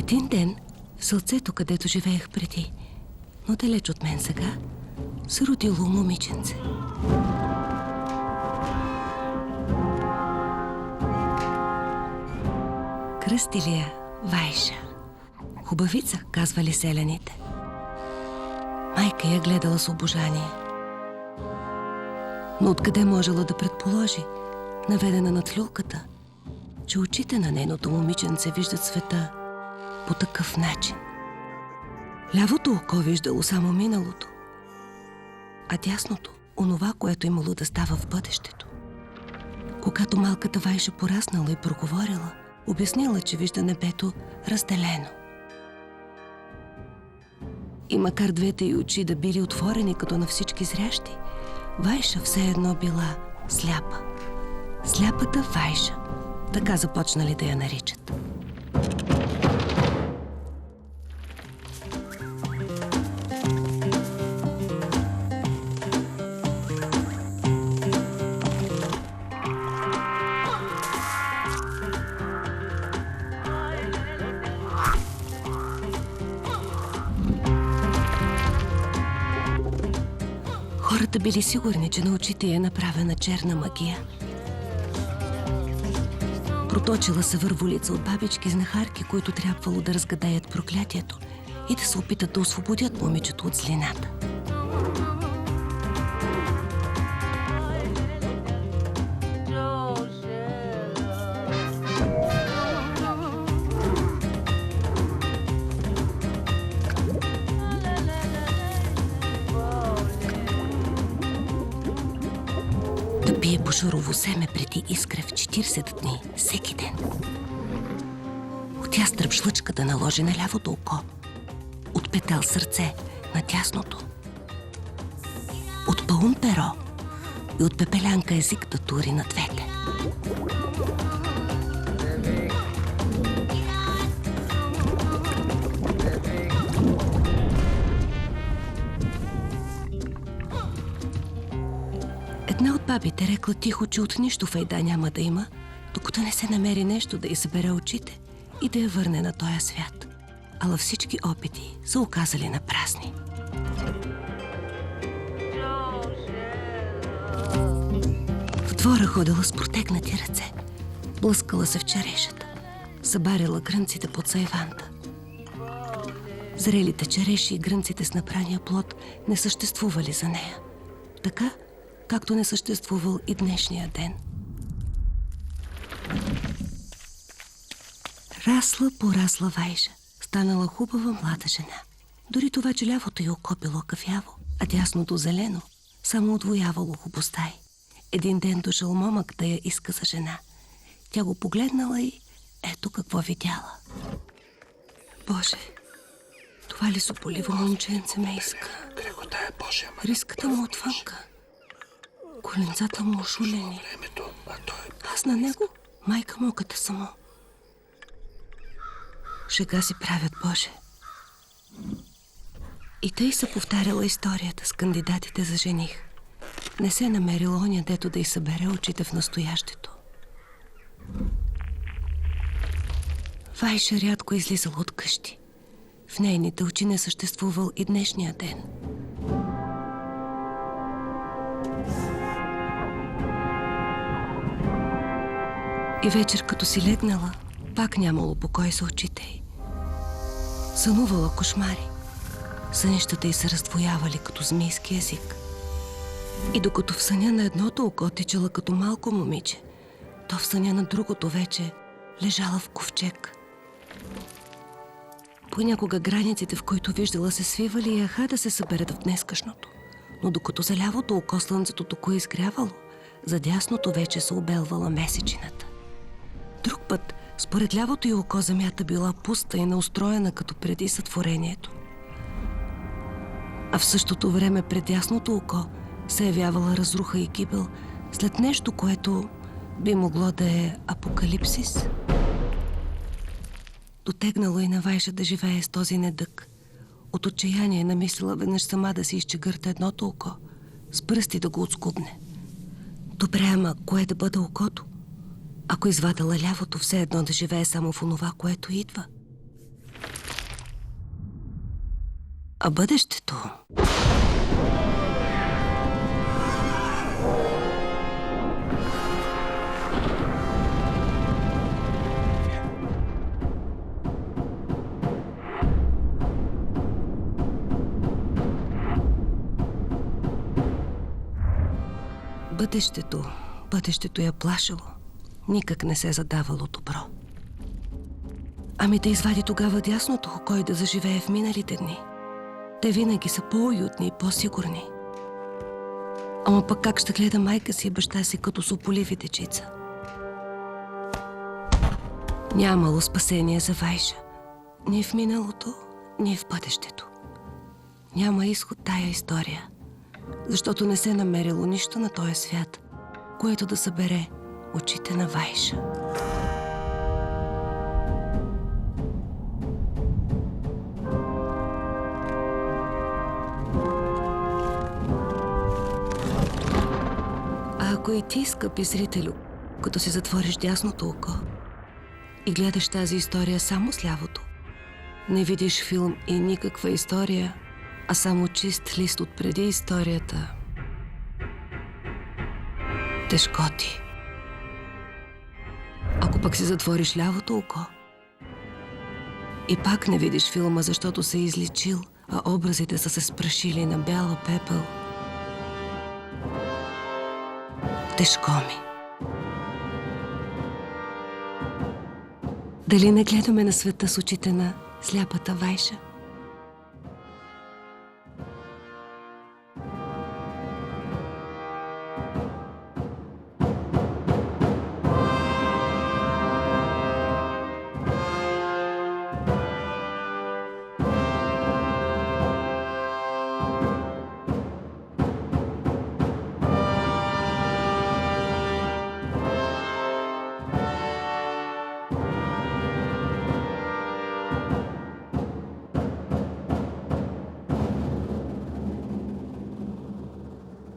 Един ден в селцето, където живеех преди, но далеч от мен сега, се родило момиченце. Кръстили я Вайша. Хубавица, казвали селяните. Майка я гледала с обожание. Но откъде можела да предположи, наведена над люлката, че очите на нейното момиченце виждат света по такъв начин. Лявото око виждало само миналото, а дясното — онова, което имало да става в бъдещето. Когато малката Вайша пораснала и проговорила, обяснила, че вижда небето разделено. И макар двете й очи да били отворени като на всички зрящи, Вайша все едно била сляпа. Сляпата Вайша. Така започнали да я наричат. Хората били сигурни, че на очите е направена черна магия. Проточила се върволица от бабички знахарки, които трябвало да разгадаят проклятието и да се опитат да освободят момичето от злината. Пие бушурово семе преди изкра в 40 дни, всеки ден. От ястръб шлъчка да наложи на лявото око, от петел сърце на дясното, от паун перо и от пепелянка език да тури на двете. Една от бабите рекла тихо, че от нищо файда няма да има, докато не се намери нещо да й събере очите и да я върне на този свят. Ала всички опити са оказали напразни. В двора ходила с протегнати ръце, блъскала се в черешата, събарила грънците под сайванта. Зрелите череши и грънците с напрания плод не съществували за нея. Така, както не съществувал и днешния ден. Расла порасла Вайша, станала хубава млада жена. Дори това, че лявото й око било кафяво, а дясното зелено, само удвоявало хубостта й. Един ден дошъл момък да я иска за жена. Тя го погледнала и ето какво видяла. Боже, това ли сополиво момченце ме иска? Крекота е Божия, ма. Риската му отвънка. Коленцата му ошулени. Аз на него, майка муката само. Шега си правят, Боже. И тъй са повтаряла историята с кандидатите за жених. Не се намерила оня, дето да й събере очите в настоящето. Вайша рядко излизала от къщи. В нейните очи не съществувал и днешния ден. И вечер, като си легнала, пак нямало покой за очите й. Сънувала кошмари. Сънищата й се раздвоявали като змийски език. И докато в съня на едното око тичала като малко момиче, то в съня на другото вече лежала в ковчег. Понякога границите, в които виждала, се свивали и яха да се съберат в днескашното. Но докато за лявото око слънцето току изгрявало, за дясното вече се обелвала месечината. Друг път, според лявото й око, земята била пуста и неустроена като преди сътворението. А в същото време пред дясното око се явявала разруха и гибел след нещо, което би могло да е апокалипсис. Дотегнало и на Вайша да живее с този недък. От отчаяние намислила веднъж сама да си изчегърта едното око, с пръсти да го отскубне. Добре, ама кое да бъде окото? Ако извадала лявото, все едно да живее само в онова, което идва. А бъдещето... Бъдещето я плашило. Никак не се задавало добро. Ами да извади тогава дясното око и да заживее в миналите дни. Те винаги са по-уютни и по-сигурни. Ама пък как ще гледа майка си и баща си като сополиви дечица? Нямало спасение за Вайша. Ни в миналото, ни в бъдещето. Няма изход тая история, защото не се намерило нищо на този свят, което да събере очите на Вайша. А ако и ти, скъпи зрителю, като си затвориш дясното око и гледаш тази история само с лявото, не видиш филм и никаква история, а само чист лист от преди историята, тежко ти. Ако пък си затвориш лявото око и пак не видиш филма, защото се изличил, а образите са се спрашили на бяла пепел, тежко ми. Дали не гледаме на света с очите на сляпата Вайша?